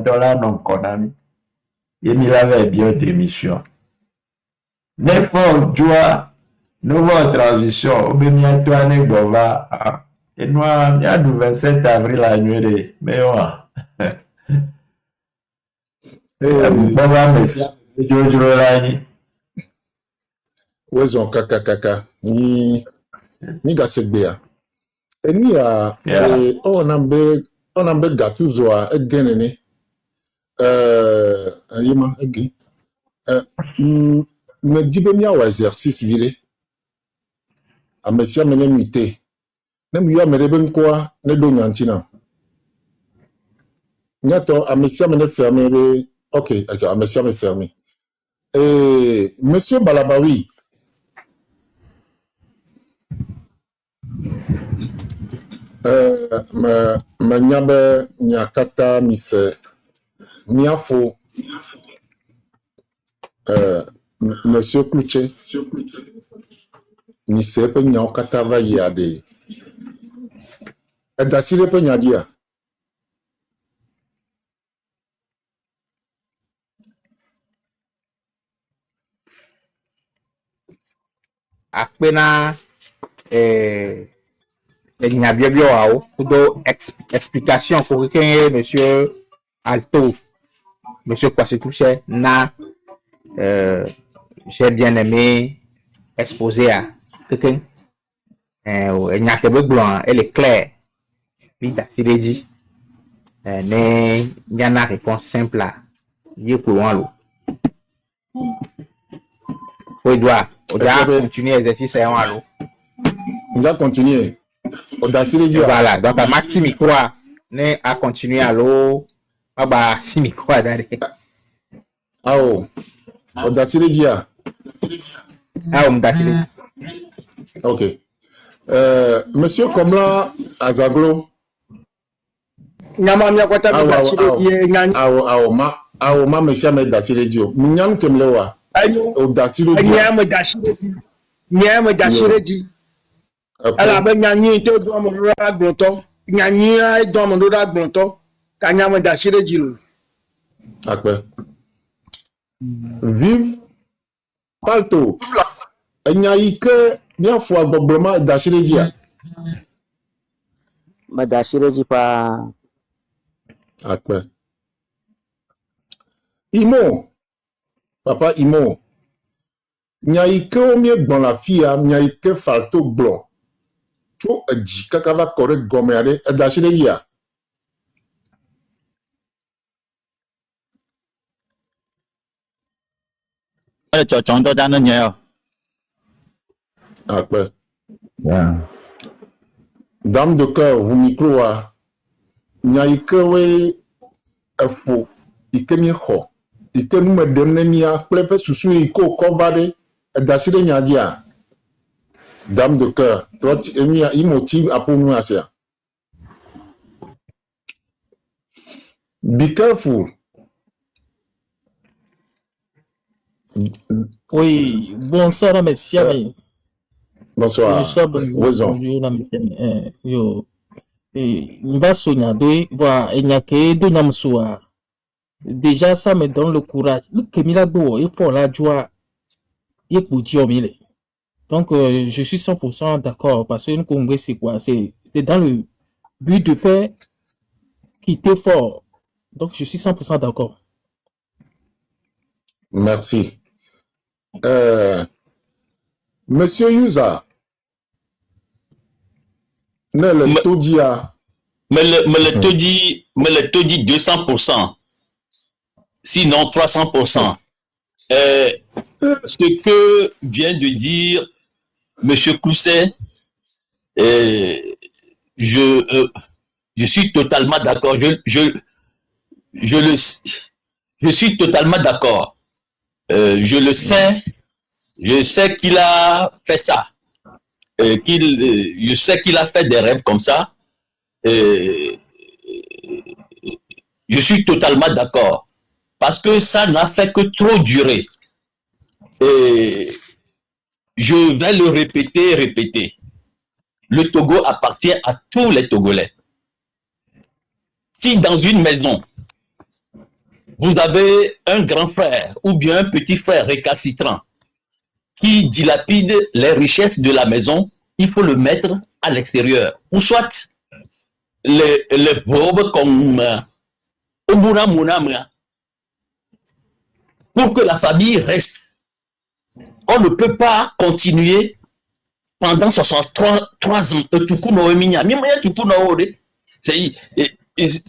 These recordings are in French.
$1 non konami. Et il avait bien d'émission. N'effort joie, nouvelle transition, au bien toi ne gova. Et nous, il y a du 27 avril à nuit, mais ouais. Baba Messi, Jojo Lani. Wezon kaka ni gasegbea. Eni a onambe gatuzo a egenene. Ayima egen. Me dibe mi awa exercice vile. A mesia mene mute. Ne mu ya mere ben kwa ne do nyantina. Nyato a mesia mene fermé be. OK, a mesia me fermé. Monsieur Balabawi. Ma nyabe nyakata mise miafo Monsieur Kluche mise pe nyakata va yade edasire pe nyadia apena il n'y a bien pour explication pour que monsieur Alto, monsieur Kwasi Touché, j'ai bien aimé exposer à quelqu'un. Il n'y a que le blanc, elle est claire. Puis, s'il est dit, il y a une réponse simple là. Il y a courant l'eau. Il doit continuer l'exercice à l'eau. Il va continuer. Voilà, donc à Maxi Micro, ne a continué à l'eau, à bas si micro d'aller. Ah oh, Odasile dia. Ah on d'asile. OK. Monsieur Komla Azaglo. Nyama mia kwata mi d'asile dia nyan. Ah ma monsieur me d'asile dio. Nyam kemlewa. Odasile dia. Nyama d'asile dia. Alors, ben, nyanyi te do mo ra gbonto, nyanyi ai do mo ra gbonto, ka nyama da shire jiru. Akpe. Vive Palto. Nyayi ke bien fo agbogboma da shire dia. Ma da shire ji pa. Akpe. Imo. Papa Imo. Nyayi ke o mie gbon la fia, nyayi ke Falto blon. Cho aji kaka va correct gomere edashire ya. Chondo dano nyo. Akpe. Dame de cœur, vous micro a. Nyaike we efo ike mi ho. Ike nu me demne nia plepe susu iko kovade edashire nyadia. Dame de cœur, il motive à pour nous assez. Be careful. Oui, bonsoir, messieurs. Bonsoir. Yo, Mbasonya, voilà, il n'y a que deux namsoa. Déjà, ça me donne le courage. Le Kemila Bo, il faut la joie. Il est au milieu. Donc, je suis 100% d'accord parce que le Congrès, c'est quoi? C'est dans le but de faire quitter fort. Donc, je suis 100% d'accord. Merci. Monsieur Yusa, mais le taux dit le taux dit 200%, sinon 300%. Ce que vient de dire Monsieur Clousset, je suis totalement d'accord. Je suis totalement d'accord. Je sais qu'il a fait ça. Je sais qu'il a fait des rêves comme ça. Je suis totalement d'accord. Parce que ça n'a fait que trop durer. Et je vais le répéter. Le Togo appartient à tous les Togolais. Si dans une maison, vous avez un grand frère ou bien un petit frère récalcitrant qui dilapide les richesses de la maison, il faut le mettre à l'extérieur. Ou soit les pauvres comme Omura Munamra, pour que la famille reste. On ne peut pas continuer pendant 63 ans.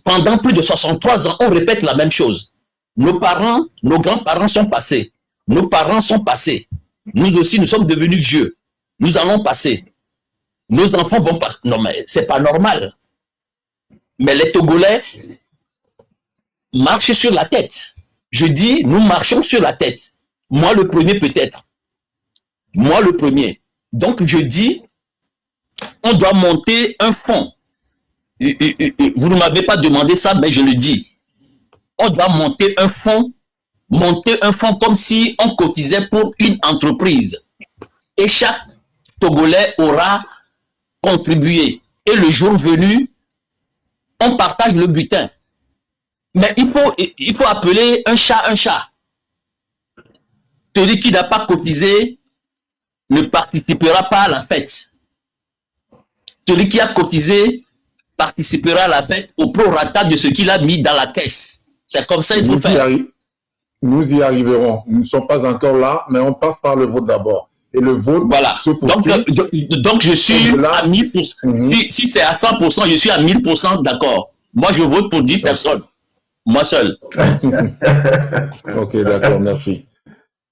Pendant plus de 63 ans, on répète la même chose. Nos parents, nos grands-parents sont passés. Nos parents sont passés. Nous aussi, nous sommes devenus vieux. Nous allons passer. Nos enfants vont passer. Non, mais c'est pas normal. Mais les Togolais marchent sur la tête. Je dis, nous marchons sur la tête. Moi, le premier peut-être. Moi, le premier. Donc, je dis, on doit monter un fonds. Vous ne m'avez pas demandé ça, mais je le dis. On doit monter un fonds comme si on cotisait pour une entreprise. Et chaque Togolais aura contribué. Et le jour venu, on partage le butin. Mais il faut appeler un chat un chat. Celui qui n'a pas cotisé ne participera pas à la fête. Celui qui a cotisé participera à la fête au prorata de ce qu'il a mis dans la caisse. C'est comme ça qu'il faut faire. Nous y arriverons. Nous ne sommes pas encore là, mais on passe par le vote d'abord. Et le vote voilà. se poursuit. Donc je suis à 1000%. Si c'est à 100%, je suis à 1000% d'accord. Moi, je vote pour 10 personnes. Moi seul. Ok, d'accord, merci.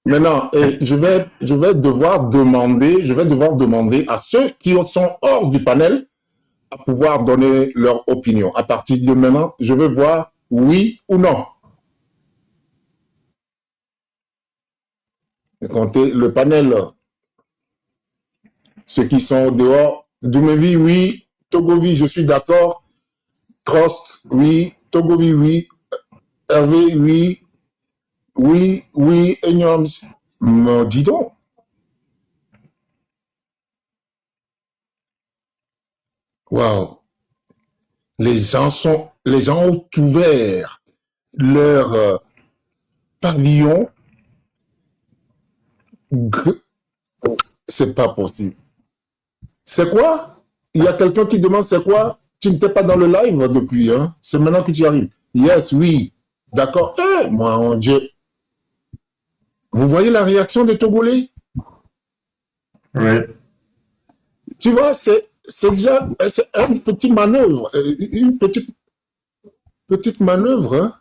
Maintenant, je vais devoir demander à ceux qui sont hors du panel à pouvoir donner leur opinion. À partir de maintenant, je veux voir oui ou non. Et comptez le panel. Ceux qui sont dehors, Doumevi, oui. Togovi, je suis d'accord. Trost, oui. Togovi, oui. Hervé, oui. Oui, Enyom, dis donc. Waouh. Les gens ont ouvert leur pavillon. C'est pas possible. C'est quoi? Il y a quelqu'un qui demande c'est quoi? Tu n'étais pas dans le live depuis, hein? C'est maintenant que tu arrives. Yes, oui. D'accord. Mon Dieu. Vous voyez la réaction des Togolais? Oui. Tu vois, c'est déjà une petite manœuvre. Une petite manœuvre. Hein?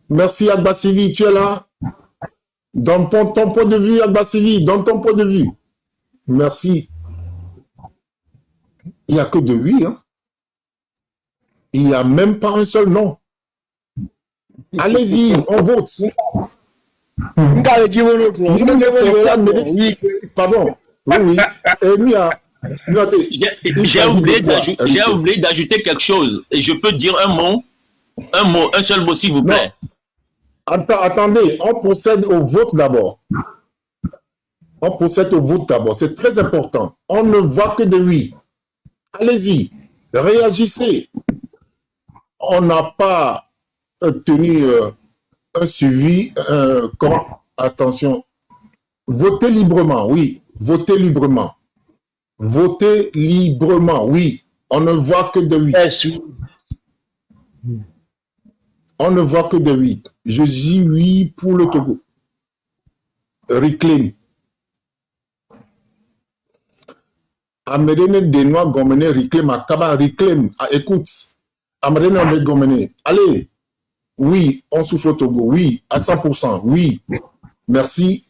Merci, Agbassivi, tu es là? Donne ton point de vue, Agbassivi, donne ton point de vue. Merci. Il n'y a que de oui. Hein? Il n'y a même pas un seul non. Allez-y, on vote. Pardon. Oui. J'ai oublié d'ajouter quelque chose. Et je peux dire un seul mot, s'il vous plaît. Attendez, on procède au vote d'abord. C'est très important. On ne voit que de oui. Allez-y, réagissez. On n'a pas tenu un suivi. Attention. Votez librement, oui. Votez librement. Votez librement, oui. On ne voit que de oui. On ne voit que de oui. Je dis oui pour le Togo. Reclaim. Amédéne Denois Gomene reclaim. Akaba reclaim. Écoute. Amédéne Gomene. Allez. Oui, on souffle au Togo. Oui, à 100%. Oui. Merci.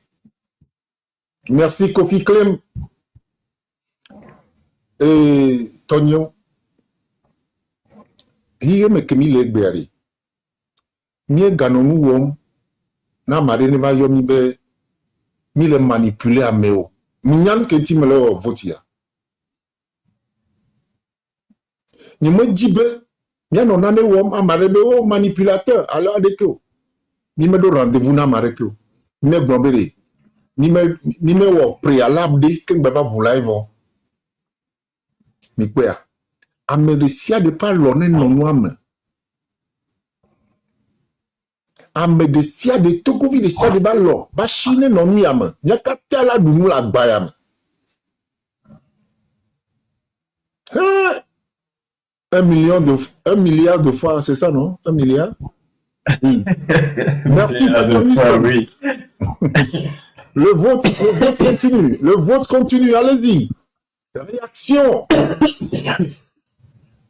Merci, Kofi Clem. Et Tonio. Hier, me kemi legberi. Mie ganonu wom. Na marine va yomi be. Mi le manipuler à meo. Minyan kenti me le votia. Ni me dibe. Nyan onane wom amarebe o manipulateur. Alors adeko. Ni me do rendez-vous na mareko. Ni me gbambere. Ni me wo préalable de ken baba boulaivo. Ni kwea. Ameresia de pas l'onne non noame. ame de sia de togovi de sia de ba lɔ ba si ne nɔ nu ya me nya katã la ɖu nu le agba ya me. Hein? 1 milliard de fois, c'est ça, non? 1 milliard? Merci, Papa Wilson. Oui. Le vote continue. Le vote continue. Allez-y. Réaction.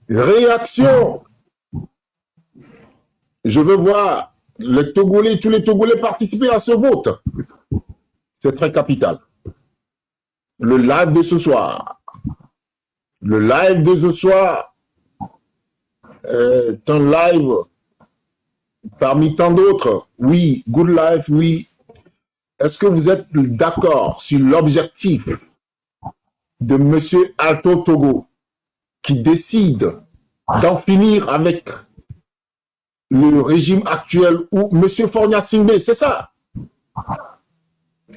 Réaction. Je veux voir les Togolais, tous les Togolais participer à ce vote. C'est très capital. Le live de ce soir. Le live de ce soir est un live parmi tant d'autres. Oui, good life, oui. Est-ce que vous êtes d'accord sur l'objectif de M. Alto Togo qui décide d'en finir avec le régime actuel ou M. Fornia Singbe? C'est ça?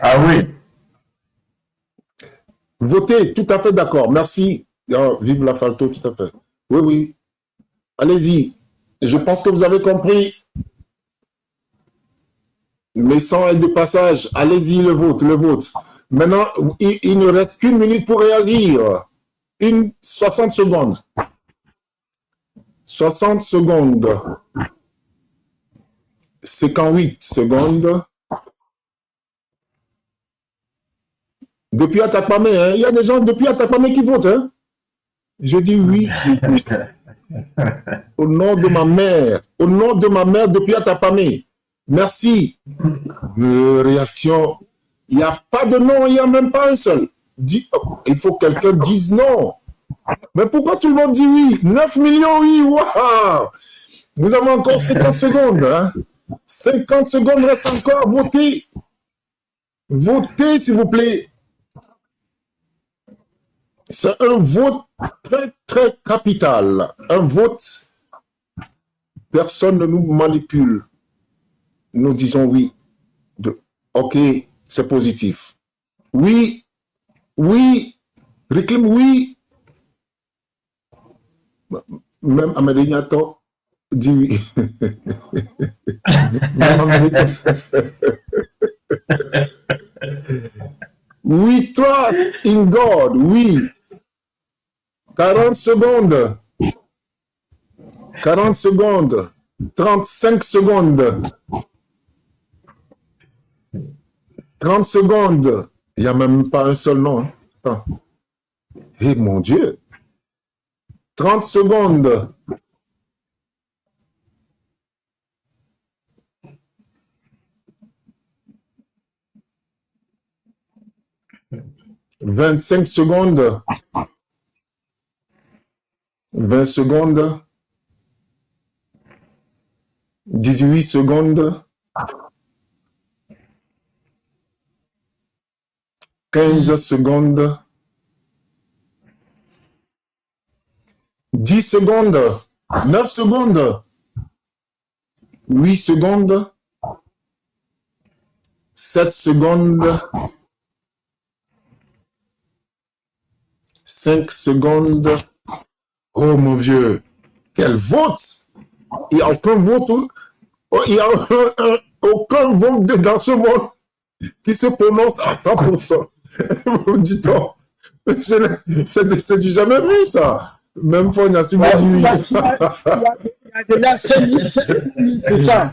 Ah oui. Votez, tout à fait d'accord. Merci. Oh, vive la Falto, tout à fait. Oui, oui. Allez-y. Je pense que vous avez compris. Mes sangs est de passage. Allez-y, le vote, le vote. Maintenant, il ne reste qu'une minute pour réagir. 60 secondes. 60 secondes. 58 secondes. Depuis Atakpamé, hein? Il y a des gens depuis Atakpamé qui votent. Hein? Je dis oui. Au nom de ma mère. Au nom de ma mère depuis Atakpamé. Merci. Réaction. Il n'y a pas de non, il n'y a même pas un seul. Il faut que quelqu'un dise non. Mais pourquoi tout le monde dit oui? 9 millions, oui. Waouh! Nous avons encore 50 secondes. Hein? 50 secondes reste encore. Votez. Votez, s'il vous plaît. C'est un vote très, très capital. Un vote, personne ne nous manipule. Nous disons oui. OK, c'est positif. Oui, oui, réclame oui. Même Amédéniato dit oui. Même Amédéniato. We trust in God, oui. 40 secondes. 40 secondes. 35 secondes. 30 secondes. Il n'y a même pas un seul nom. Hein. Attends. Eh mon Dieu. 30 secondes. « 25 secondes. 20 secondes. 18 secondes. 15 secondes. 10 secondes. 9 secondes. 8 secondes. 7 secondes. 5 secondes. Oh mon vieux, quel vote! Il n'y a aucun vote, il n'y a aucun vote dans ce monde qui se prononce à 100%. Vous dites donc, c'est du jamais vu ça. Même Fonia Singbe dit oui. Il y a déjà 5 000%.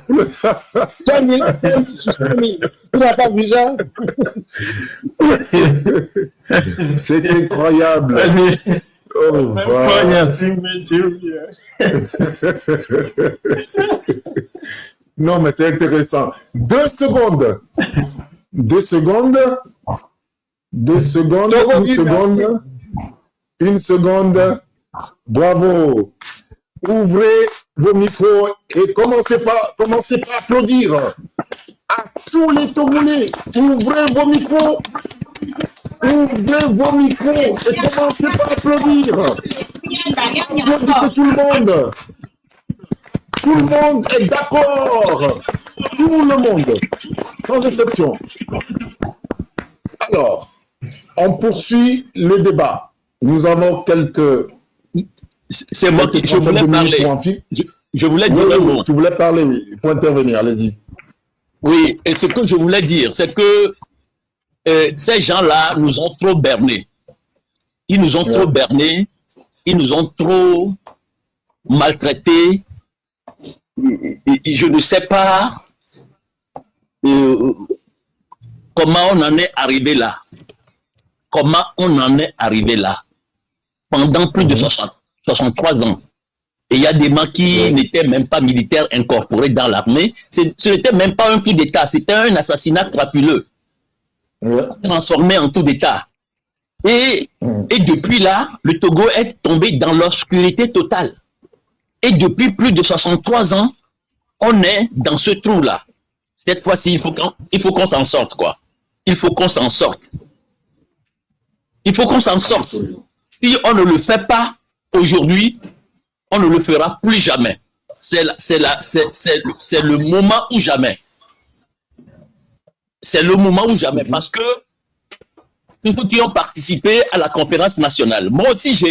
5 000 sur 5 000. Tu n'as pas vu ça? C'est incroyable. Oh, Fonia Singbe dit oui. Non, mais c'est intéressant. 2 secondes. 2 secondes. 2 secondes. 1 seconde. 1 seconde. Bravo. Ouvrez vos micros et commencez par applaudir. À tous les Togolais, ouvrez vos micros. Ouvrez vos micros et commencez par applaudir. Applaudissez tout le monde. Tout le monde est d'accord. Tout le monde, sans exception. Alors, on poursuit le débat. Nous avons quelques... C'est moi qui je voulais parler. je voulais Oui, dire un oui, mot. tu voulais parler, oui. Il faut intervenir, allez-y. Oui, et ce que je voulais dire, c'est que ces gens-là nous ont trop bernés. Ils nous ont trop bernés, ils nous ont trop maltraités. Et je ne sais pas comment on en est arrivé là. Comment on en est arrivé là. Pendant plus de 63 ans. Et il y a des gens qui n'étaient même pas militaires incorporés dans l'armée. Ce n'était même pas un coup d'État, c'était un assassinat crapuleux. Transformé en coup d'État. Et depuis là, le Togo est tombé dans l'obscurité totale. Et depuis plus de 63 ans, on est dans ce trou-là. Cette fois-ci, il faut qu'on s'en sorte, quoi. Il faut qu'on s'en sorte. Il faut qu'on s'en sorte. Si on ne le fait pas aujourd'hui, on ne le fera plus jamais. C'est le moment ou jamais. C'est le moment ou jamais. Parce que tous ceux qui ont participé à la conférence nationale, moi aussi, je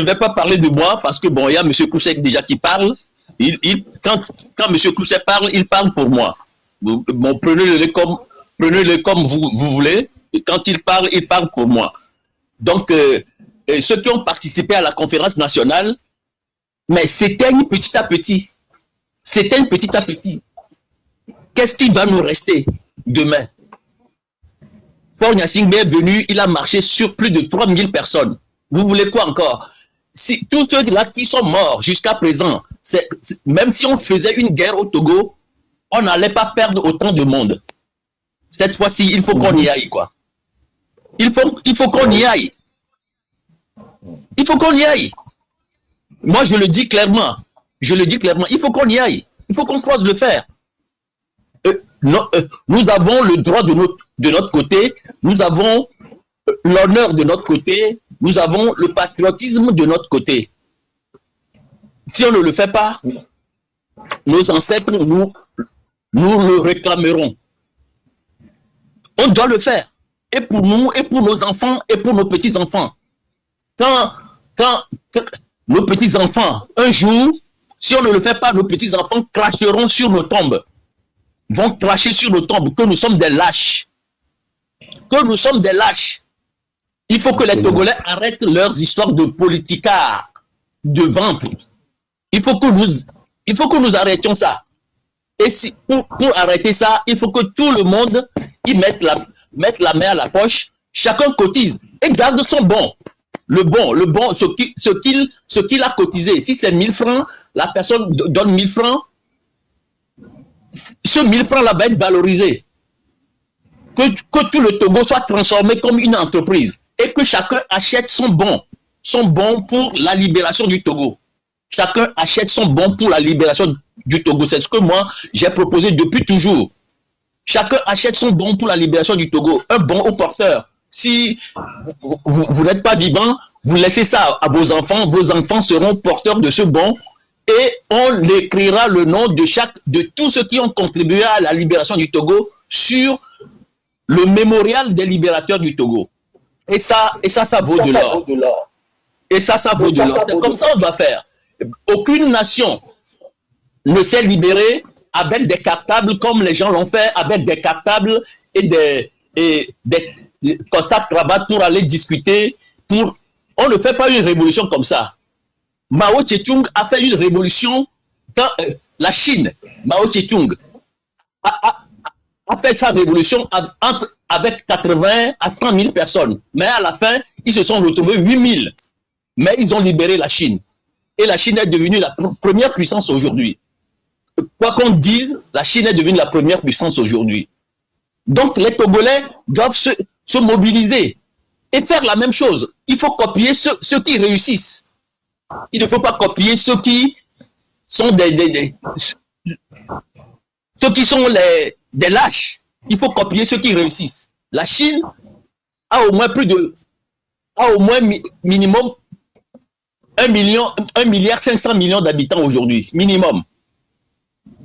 ne vais pas parler de moi parce que, bon, il y a M. Koussek déjà qui parle. Quand M. Koussek parle, il parle pour moi. Bon, prenez-le comme vous voulez. Et quand il parle pour moi. Donc, ceux qui ont participé à la conférence nationale, mais s'éteignent petit à petit. S'éteignent petit à petit. Qu'est-ce qui va nous rester demain? Faure Gnassingbé est venu, il a marché sur plus de 3000 personnes. Vous voulez quoi encore? Si, tous ceux-là qui sont morts jusqu'à présent, même si on faisait une guerre au Togo, on n'allait pas perdre autant de monde. Cette fois-ci, il faut qu'on y aille, quoi. Il faut qu'on y aille. Il faut qu'on y aille. Moi, je le dis clairement. Je le dis clairement. Il faut qu'on y aille. Il faut qu'on croise le fer. Nous avons le droit de notre côté. Nous avons l'honneur de notre côté. Nous avons le patriotisme de notre côté. Si on ne le fait pas, nos ancêtres, nous le réclamerons. On doit le faire. Et pour nous, et pour nos enfants, et pour nos petits-enfants. Quand nos petits-enfants, un jour, si on ne le fait pas, nos petits-enfants cracheront sur nos tombes. Vont cracher sur nos tombes que nous sommes des lâches. Que nous sommes des lâches. Il faut que les Togolais arrêtent leurs histoires de politicard, de ventre. Il faut que nous arrêtions ça. Et si, pour arrêter ça, il faut que tout le monde y mette la main à la poche. Chacun cotise et garde son bon. Le bon, ce qu'il a cotisé. Si c'est 1000 francs, la personne donne 1000 francs. Ce 1000 francs-là va être valorisé. Que tout le Togo soit transformé comme une entreprise. Et que chacun achète son bon pour la libération du Togo. Chacun achète son bon pour la libération du Togo. C'est ce que moi, j'ai proposé depuis toujours. Chacun achète son bon pour la libération du Togo. Un bon au porteur. Si vous n'êtes pas vivant, vous laissez ça à vos enfants seront porteurs de ce bon et on écrira le nom de tous ceux qui ont contribué à la libération du Togo sur le mémorial des libérateurs du Togo. Et ça vaut de l'or. Et ça vaut de l'or. C'est comme ça qu'on doit faire. Aucune nation ne s'est libérée avec des cartables comme les gens l'ont fait, avec des cartables et des costards cravates pour aller discuter. On ne fait pas une révolution comme ça. Mao Tse-tung a fait une révolution dans la Chine. Mao Tse-tung a fait sa révolution avec 80 à 100 000 personnes. Mais à la fin, ils se sont retrouvés 8 000. Mais ils ont libéré la Chine. Et la Chine est devenue la première puissance aujourd'hui. Quoi qu'on dise, la Chine est devenue la première puissance aujourd'hui. Donc les Togolais doivent se mobiliser et faire la même chose. Il faut copier ceux qui réussissent. Il ne faut pas copier ceux qui sont ceux qui sont des lâches. Il faut copier ceux qui réussissent. La Chine a au moins minimum 1,5 milliard d'habitants aujourd'hui, minimum.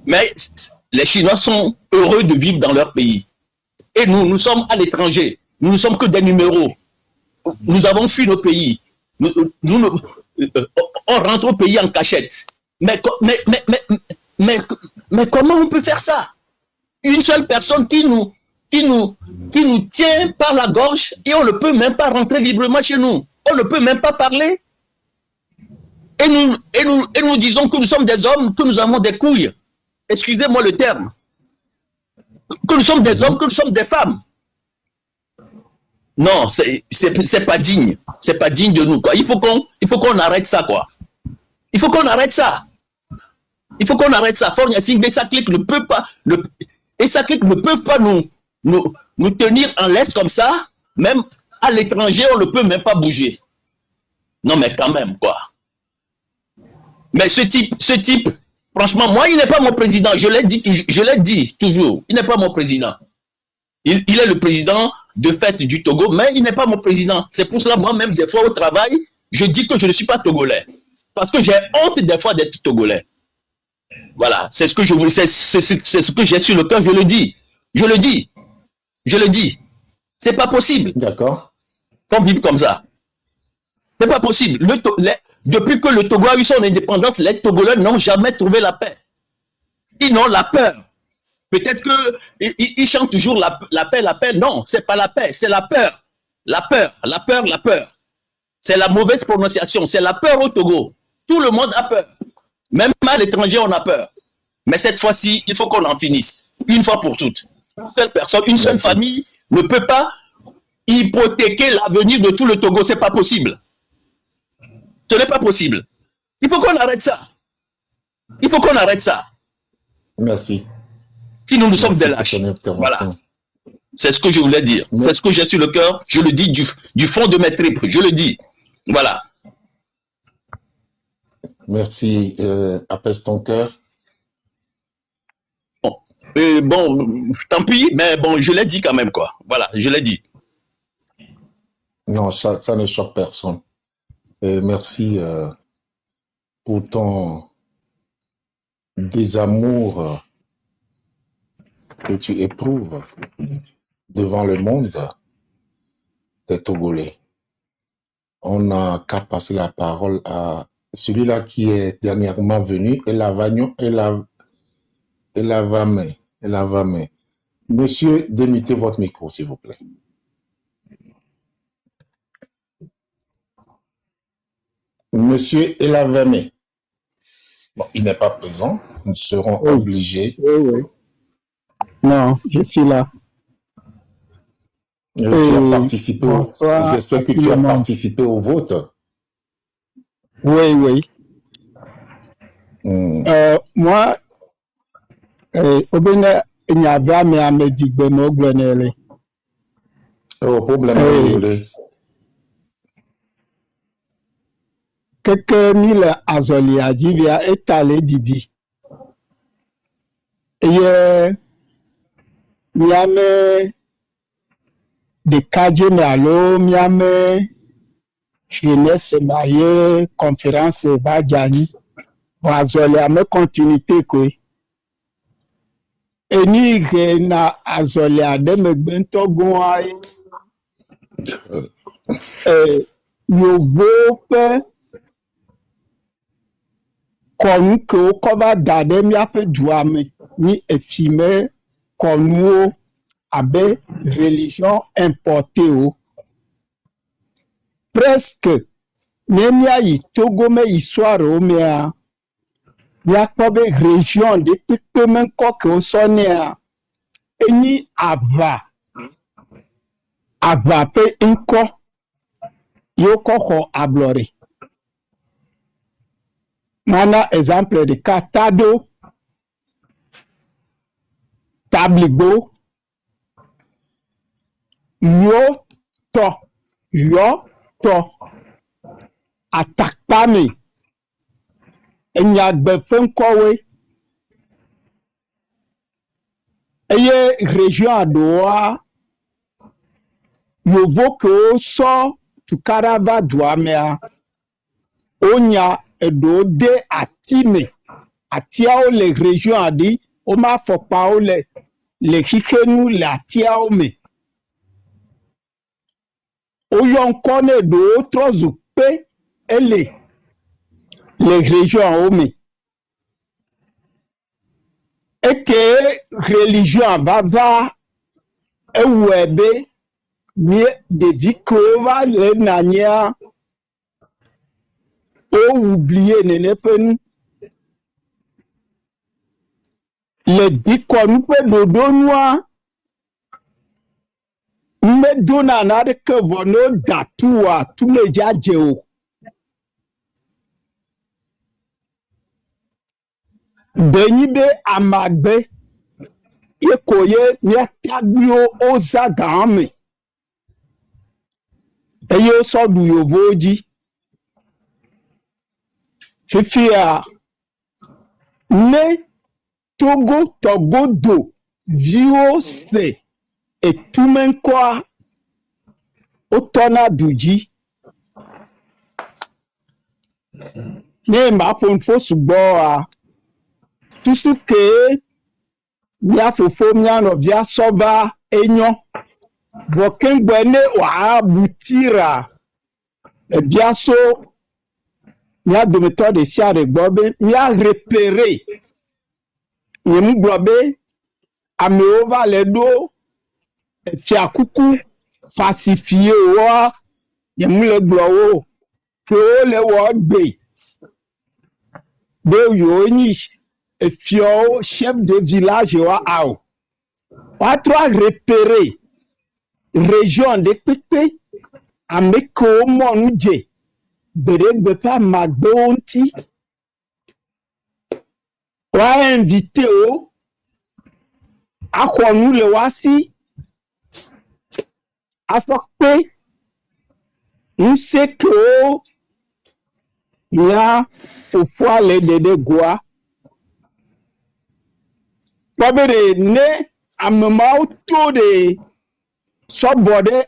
Mais les Chinois sont heureux de vivre dans leur pays. Et nous sommes à l'étranger. Nous ne sommes que des numéros. Nous avons fui nos pays. On rentre au pays en cachette. Mais comment on peut faire ça? Une seule personne qui nous tient par la gorge et on ne peut même pas rentrer librement chez nous. On ne peut même pas parler. Et nous disons que nous sommes des hommes, que nous avons des couilles. Excusez-moi le terme. Que nous sommes des hommes, que nous sommes des femmes. Non, c'est pas digne. C'est pas digne de nous, quoi. Il faut qu'on arrête ça, quoi. Il faut qu'on arrête ça. Il faut qu'on arrête ça. Et sa clique ne peut pas, et sa clique ne peut pas nous tenir en laisse comme ça. Même à l'étranger, on ne peut même pas bouger. Non, mais quand même, quoi. Mais ce type, franchement, moi, il n'est pas mon président. Je l'ai dit toujours. Il n'est pas mon président. Il est le président de fait du Togo, mais il n'est pas mon président. C'est pour cela, moi-même, des fois au travail, je dis que je ne suis pas togolais. Parce que j'ai honte des fois d'être togolais. Voilà, c'est ce que je voulais, c'est ce que j'ai sur le cœur, je le dis. Je le dis. C'est pas possible. D'accord. Qu'on vive comme ça. C'est pas possible. Depuis que le Togo a eu son indépendance, les Togolais n'ont jamais trouvé la paix. Sinon, la peur. Peut-être qu'ils chantent toujours la paix. Non, c'est pas la paix, c'est la peur. La peur. C'est la mauvaise prononciation. C'est la peur au Togo. Tout le monde a peur. Même à l'étranger, on a peur. Mais cette fois-ci, il faut qu'on en finisse. Une fois pour toutes. Une seule personne, une seule famille ne peut pas hypothéquer l'avenir de tout le Togo. C'est pas possible. Ce n'est pas possible. Il faut qu'on arrête ça. Merci. Sinon, nous sommes des lâches. Voilà. C'est ce que je voulais dire. C'est ce que j'ai sur le cœur. Je le dis du fond de mes tripes. Je le dis. Voilà. Merci. Apaise ton cœur. Bon, tant pis, mais bon, je l'ai dit quand même, quoi. Voilà, je l'ai dit. Non, ça ne choque personne. Merci pour ton désamour que tu éprouves devant le monde des Togolais. On n'a qu'à passer la parole à celui-là qui est dernièrement venu, Elavame. Monsieur, démutez votre micro, s'il vous plaît. Monsieur Elavame. Bon, il n'est pas présent. Nous serons obligés. Oui. Non, je suis là. Tu as participé j'espère que tu as participé au vote. Oui. Moi, Obene Nyabame Amedigbe Mogwenele. Problème. Keke mille azoli adivia etale didi. Eye miame de kaje me alo miame jeunesse marié conférence Bajani. Bon azoli ame continuité kwe. Eni na azoli ade me bento goa yovo pe kɔnu ke wokɔ va da ɖe míaƒe dua me ní efime kɔnuwo abe religion importé o. Presque ne míayi Togo me histoire wo mea míakpɔ be région ɖe kpekpe me ŋkɔ ke wosɔnea enyi ava ƒe ŋkɔ yi wokɔ xɔ ablɔre. Mana exemple de Tado, Tabligbo, Yoto, Atakpame, Enyagbe Fenkowe, Eye région Adoa, Yovo ke so Tukarava Douamea, Onya edo de atime atiawo le région adi o ma fɔkpawo le xixenu le atiawo me o yɔ ŋkɔ ne edo trɔ zu pe ele le région wo me et que religion va ewebe mi de vikova le nania o oublier ne pen le dikon pe dodo noa me dona na de que vono datua tous les jadjeo benyi be amagbe yekoye miatagbio ozagame eye sodu yovoji fifia ne togo togodo vio se etumenkwa otona duji ne ma ponfo sugbo a tusu ke mia fofo mia no via soba enyo vokengbe ne wa butira biaso mia dometo de sia de gbobe mia repérer yemu gbobe ameova le do fiakuku falsifié wa yemu le gbowo ke o le wo gbe be yo ni fio chef de village wa ao wa trois repérer région de pepe ameko monuje bere pa magbonti wa invité o akwonu le wa si afokpe nseke o ya fofo ale dede goa babere ne amema auto de sobode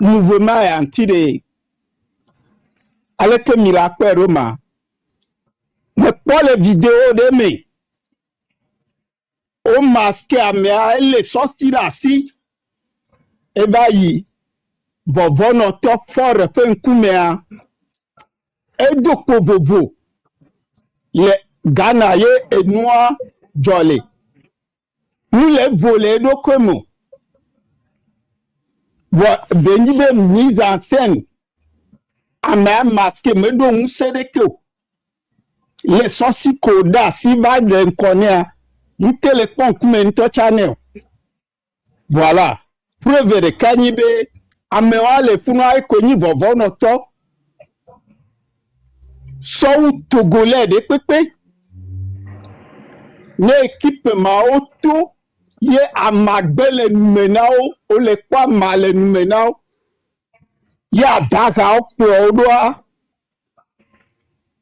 mouvement anti de avec miracle Roma mais pour les vidéos de me au masque à mea les sortir assis et va y vovo notre fort pen kumea et doko vovo le ganaye et noir jolé nous les voler dokomo benji be mise en scène ama masque me do sedeko les sorci koda si va de konia nkele pon kuma nto channel voilà preuve de kanyibe amewa le funu ay konyi vovo no to so togolais de pepe ne équipe ma auto ye amagbele numenao o le kwa male numenao ya daga o pe odoa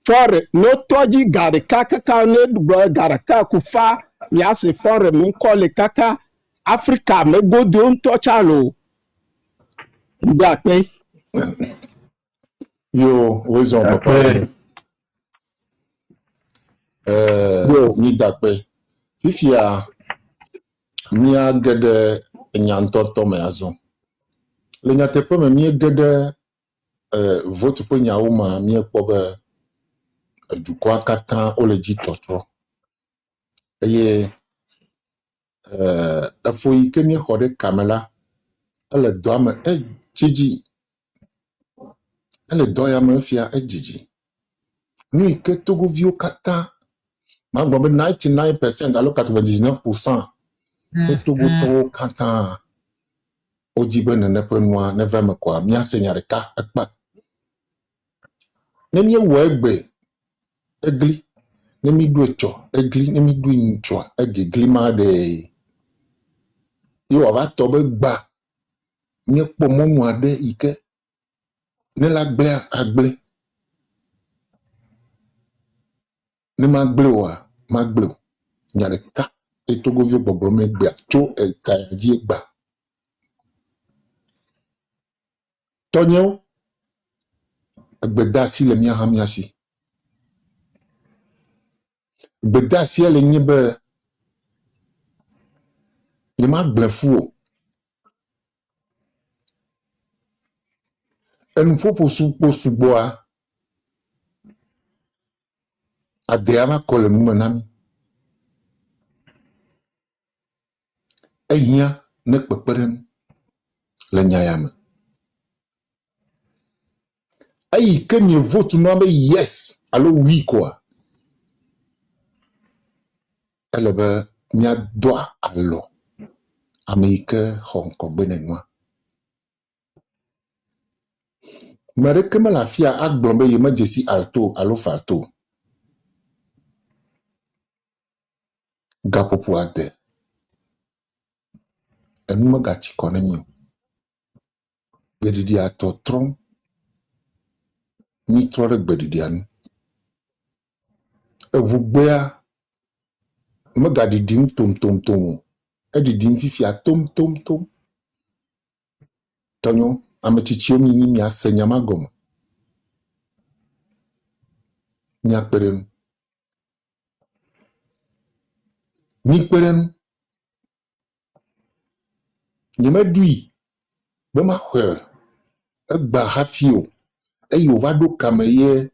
for no toji gare kaka ne dugbo gare ka kufa ya se for mu ko le kaka Africa me godo nto chalo nda pe Yo, raison, papa. Après, Ni dakpe. Fifia, mi a gede nyantoto me azon. Le nyatepe me mi gede vote po nyauma mi ekpobe du kwa katan o le di totro. Eye efo ke mi xode kamela ele do ame jiji ele do ya me fia ejiji. Nous que Togo vio kata ma gbo 99% alors 99% que Togo to kata ojibe ne penwa ne veme kwa mi asenya ka ekpa ne mi wo egbe egli ne mi du echo egli ne mi du ncho egli ma de yo va to be gba mi po monu ade ike ne la gble agble ne ma gble wa ma gble nyare ka e Togo vio gbogbo me gbe cho e ka ji gba tonyo gbedasi le mia hamiasi gbedasi le nyibe ni ma gble fu en popo su posu boa adea ma kole numenami ehia ne kpekpeɖeŋu le nya ya me. Eyi ke mie votu nɔ be yes alo oui koa, ele be míado alɔ ame yi ke xɔ ŋkɔgbe ne nua. Me ɖeke mele afia agblɔ be ye medze si alto alo falto. Gaƒoƒo ade. Enu megatsi kɔ ne mi o. Gbeɖiɖi atɔtrɔm. Mi trɔ ɖe gbeɖiɖia nu. Eʋugbea megaɖiɖim tomtomtom o. Eɖiɖim fifia tomtomtom. Tɔnyo, ametsitsiwo mi nyi miase nya ma gɔme. Miakpe ɖe nu. Mikpe ɖe nu. Nyemeɖui be maxɔe egba hafi o. Eye wòva ɖo kame ye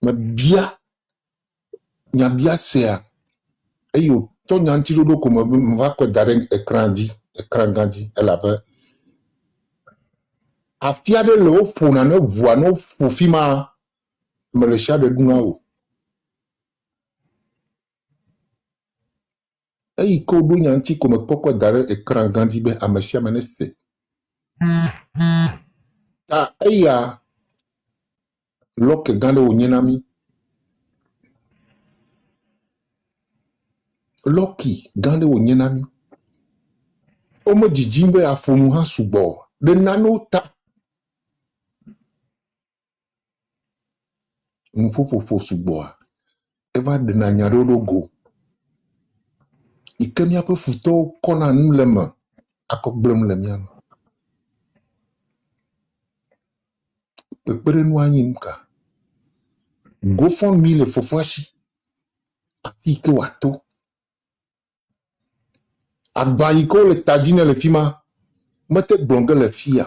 me bia nyabia sea eye wòtɔ nya ŋutiɖoɖo ko me va kɔe da ɖe ekran gã dzi elabe afi aɖe le woƒona ne ʋua ne woƒo fi ma me le sia ɖe ɖuna o. Eyi ke woɖo nya ŋuti ko me kɔkɔ da ɖe ekran gã dzi be ame sia ame neste. Ta eya lɔke gã ɖe wònye na mi. Lɔki gã ɖe wònye na mi. Wome dzidzim be aƒo nu hã sugbɔ ɖe nanewo ta. Nuƒoƒoƒo sugbɔa eva ɖena nya ɖewo ɖo go. Yi ke míaƒe futɔwo kɔna nu le me akɔ gblẽm le mía nu. Kpekpeɖeŋu anyi nu ka. GoFundMe le fofoa si. Afi ke wòato. Agba yi ke wole ta dzi ne le fi ma mete gblɔ ge le fia.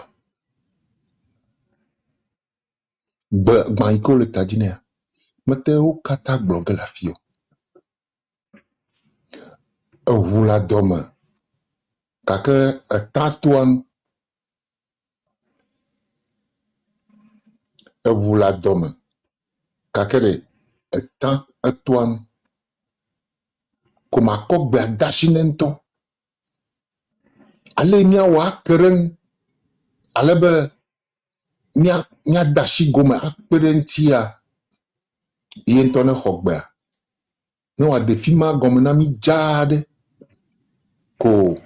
Gbã yi ke wole ta dzi nea mete wo katã gblɔ ge le afi o. Eʋu le dɔme gake etã toa nu. Eʋu le dɔme gake ɖe etã etoa nu. Ko makɔ gbea da asi ne ŋutɔ. Ale míawɔ ake ɖe ŋu alebe míada asi gome akpe ɖe ŋutia ye ŋutɔ ne xɔ gbea ne wòaɖe fi ma gɔme na mi dzaa ɖe ko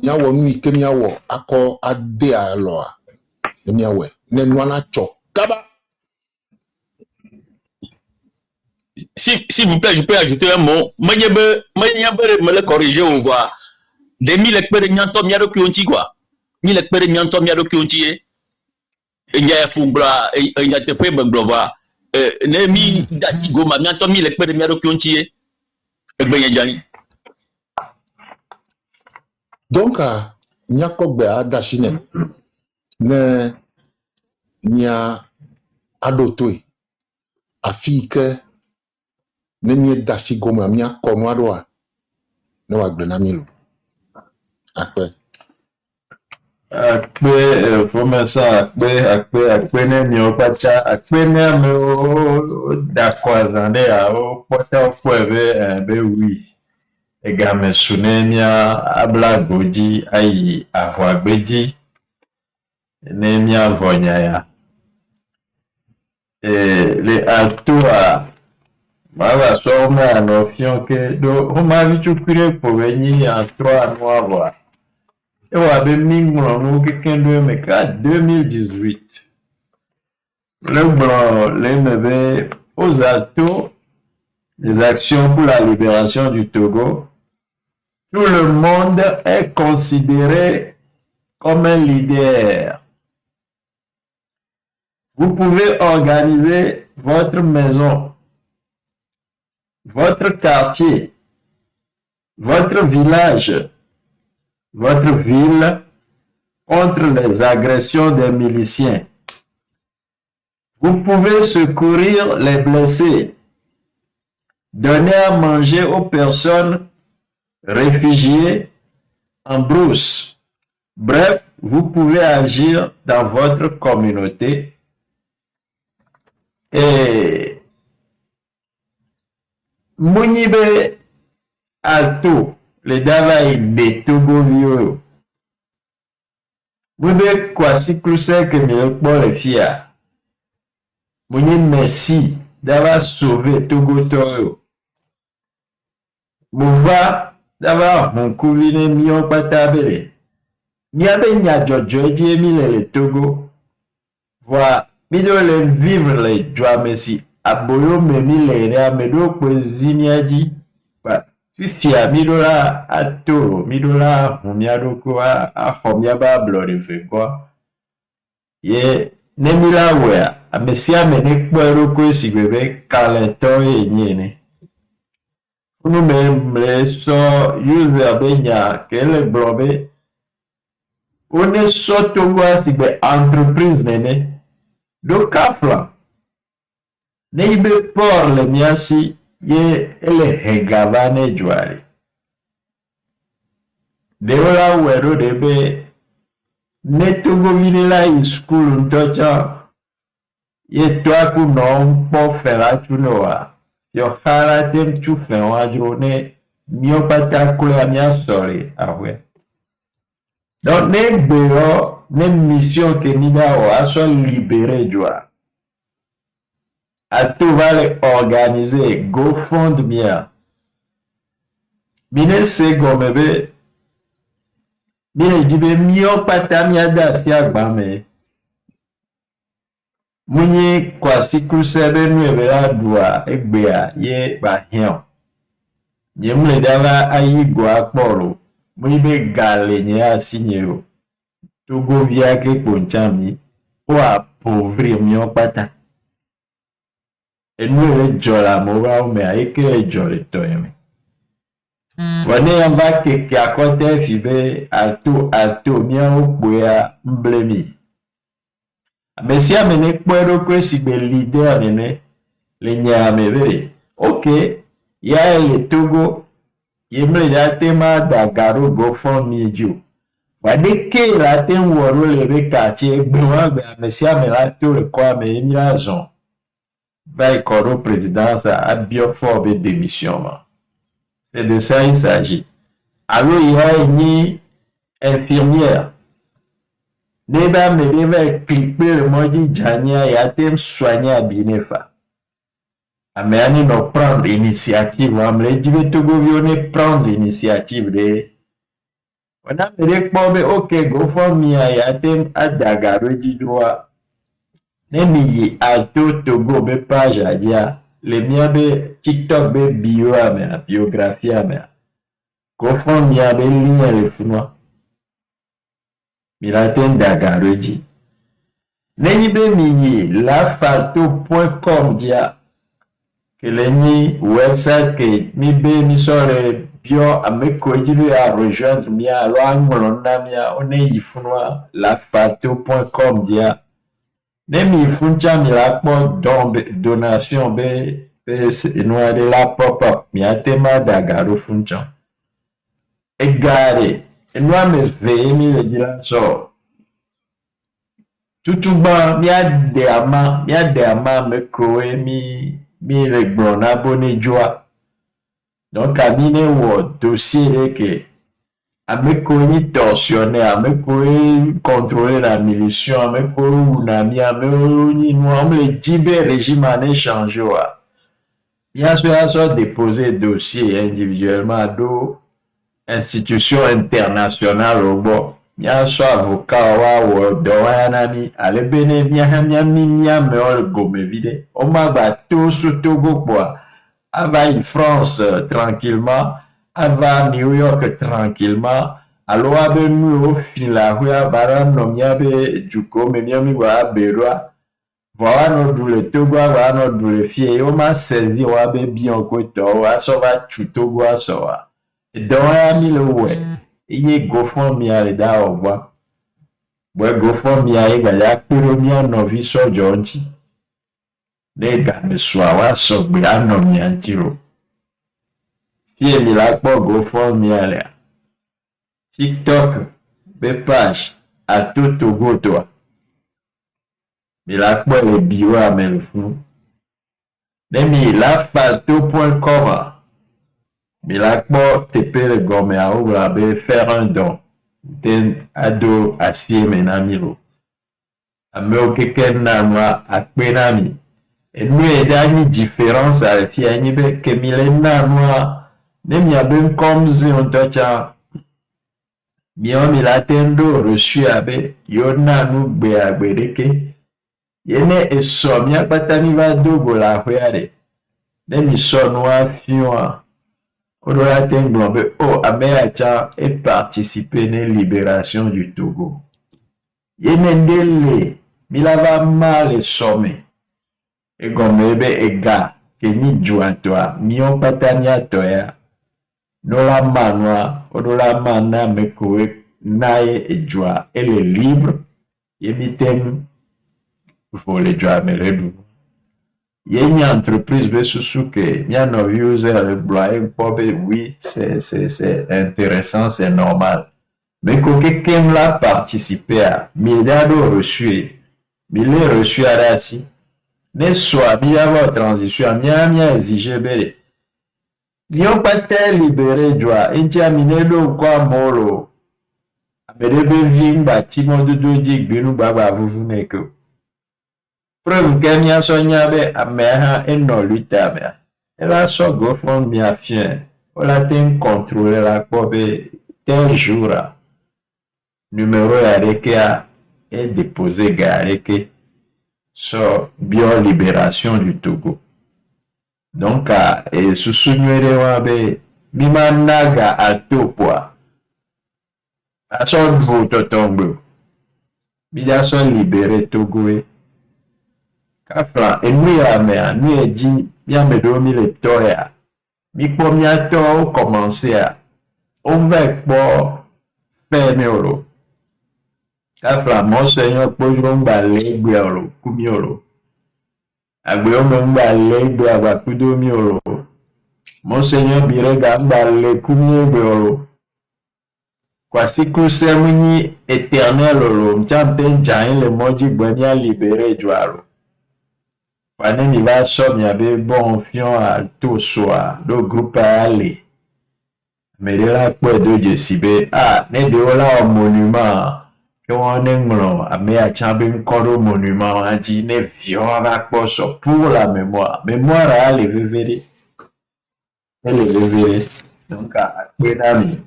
míawɔ nu yi ke míawɔ akɔ ade alɔa ne míawɔe ne nua natsɔ kaba. S'il vous plaît, je peux ajouter un mot. Menye be me le corriger ou quoi. De mi le kpere nyanto miado kionti quoi. Mi le kpere nyanto miado kionti e. Nya fubla nya te fe beglova. Ne mi dasi goma nyanto mi le kpere miado kionti e. Egbe jani. Donc nyakɔ gbea dasi ne nya aɖo toe afi ke ne mi dasi gome mia kɔ nu aɖoa ne wòagblɔ na mi lo. Akpe. Akpe fomesa akpe ne miwo katã akpe ne amewo da akɔ azã ɖe yawo kpɔtɔ kpɔe be oui. Egame su ne mia abla agbo dzi ayi aʋagbe dzi ne miavɔ nya ya. Le altoa mava sɔ me anɔ fiɔ ke do homa vitsukui ɖe kpo be nyi altoa nua vɔa. Ewɔ abe mi ŋlɔ nu keke ɖo eme ka 2018. Le gblɔ le me be aux altos les actions pour la libération du Togo. Tout le monde est considéré comme un leader. Vous pouvez organiser votre maison, votre quartier, votre village, votre ville contre les agressions des miliciens. Vous pouvez secourir les blessés, donner à manger aux personnes réfugiés, en brousse. Bref, vous pouvez agir dans votre communauté et Mounibe Alto, le Davaï de Togo Vio. Mounibe Kwasi Krusek que me le fia. Mounibe merci d'avoir sauvé Togo Toyo. Mouva d'avoir mon couvine mion patabele. Niabe nya jojo mille le Togo. Voilà, mido le vivre le joie messi. Aboyo memi le rea medo kwezimiaji. Ba, fifia mido la atoro, mido la humiado kwa a humiaba blorife kwa. Ye nemila wea, amesia mene kwero kwe sigwebe kalento ye nyene. Unu me so user benya kele blobe. One so Togo sigbe entreprise nene. Do kafla. Neibe por le miasi ye ele hegavane juari. Deola wero debe ne Togo vinila in school ntocha ye toaku no po fera chunoa. Yo hara tem chu fewa jone mio patakule amia sorry ahwe. Donc ne bero ne mission que nida o aso libéré joa. À tout va le organiser GoFundMe. Mine se gomebe mine jibe mio patamia da si agbame. Muni Kwasi Krusebe nuevera dua egbea ye bahion. Nye mule dava ayi go akporo. Muni be gale nye asinyero. Togo via ke ponchami o appauvrir mio pata. Et nous les jola mora o me aike jole toyeme. Wane yamba ke akote fibe alto mia o boya mblemi. Mesia mene kwero kwe sigbe leader nene le nyame vere. Ok, ya le Togo yemle ya tema da garo GoFundMe ju. Wade ke la ten woro le be quartier gbewa be mesia me la to le kwa me emira zon. Va y corro présidence à Biofort de démission. C'est de ça il s'agit. Alors il y a une infirmière. Neba me deva clipper le modi jania et à thème soigner à Binefa. Améani no prendre initiative. Amle jibe Togo vione prendre initiative de. On a me ok GoFundMe et à thème à Dagaro du droit. Nemi alto Togo be page adia le mia be TikTok be bio ame biographie ame GoFundMe be ligne le funwa miraten dagareji neni be mini lafalto.com dia que le ni website que mi be mi sore bio ame ko jibe a rejoindre mia lo angolona mia one yifunwa lafalto.com dia Nemi funcha mi la po donation be noa de la pop-up mi atema dagaro funcha. Egare, noa me ve mi le dira so. Tutuba mi ade ama me koe mi le gbona boni joa. Donc a mi ne wo dossier que Ameko ni torsionné, ameko contrôler la milition, ameko unami, ameko ni nous le dibe régime en échange. Bien sûr, déposer dossier individuellement à dos institutions internationales au bord. Bien sûr, avocat ou doyanami, allez bene bien me gomme vide. On m'a battu sur Togo quoi. Availle France tranquillement. Ava New York tranquillement. Alors abe nous au fin la rue baran nomiabe juko memiami wa berwa. Voilà nos doule Togo, voilà nos doule fie. On m'a saisi wa abe bien koto wa so va chutogo wa so wa. Et donc a mis le ouais. Iye GoFundMe a le da owa. Bwe GoFundMe a ega ya piromia novi so jonti. Nega me swa wa so gbe anomi antiro. Fie mi la kpɔ GoFundMe alia. TikTok be page Alto Togo toa. Mi la kpɔ le bio ame le funu. Ne mi la falto.com. Mi la kpɔ teƒe le gɔmea wogblɔ be faire un don. Den ado asie me na mi lo. Amewo keke na nua akpe na mi. Enu eda nyi différence ale fia nyi be ke mi le na nua ne mi abe ŋkɔm zi ŋutɔ tsa. Miɔ mi la te ɖo reçu abe yo na nu gbe agbe ɖeke. Yene esɔ mia kpata mi va do go la aƒea ɖe. Ne mi sɔ nua fiɔa. Odo la te gblɔ be o ame ya tsa e participer ne libération du Togo. Yene nde le mi la va ma le sɔ me. Egɔme be ega ke nyi dzoatoa miɔ kpata miatɔ ya. No la ma nua odo la ma na me koe na ye edzoa ele libre. Ye mi tem faut le dzoa me le du. Ye une entreprise be susu que mia no user le bloyer be oui c'est intéressant, c'est normal. Mais que quelqu'un l'a participé à milliard reçu mi le reçu à rasi ne soit bien votre transition mia exigé bele Nyon pas tel libéré joie intia minelo kwa molo abedebe vimba timo dudu jig binu baba vuvuneko. Preuve que mia sonya be ameha eno luta be. Ela so GoFundMe a fien. Ola ten contrôler la kobe tel jour. Numéro ya reke est déposé gareke sur bio libération du Togo. Donc et sous sounuere wabe bima naga alto poa. Ason voto tombe. Bida son libéré Togo. Kafla enu ya me anu eji ya me do mi le to ya mi po mi ato o commencer a o ve po fe mi oro kafla mo se yan po yo ngba le gbe oro ku mi oro agbe o mo ngba le gbe agba ku do mi oro mo se yan bi re ga ngba le ku mi gbe oro kwasi ku se mu ni éternel oro mchampe jan le moji gbe ni a libéré joaro. Pane mi va so mi abe bon fion alto soa do groupe ale. Me de la kwe do jesibe ne de ola o monument ke won ne nglo ame a chambe nkodo monument anji ne vion va kpo so pour la mémoire. Mémoire ale vevere. Elle est vevere. Donc akwe na mi.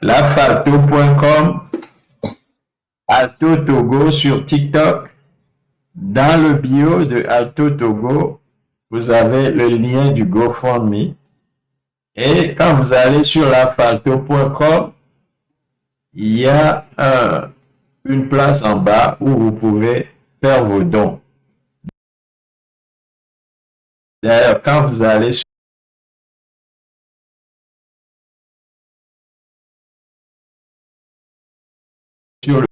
Lafalto.com Alto Togo sur TikTok. Dans le bio de Alto Togo, vous avez le lien du GoFundMe. Et quand vous allez sur lafalto.com, il y a une place en bas où vous pouvez faire vos dons. D'ailleurs, quand vous allez sur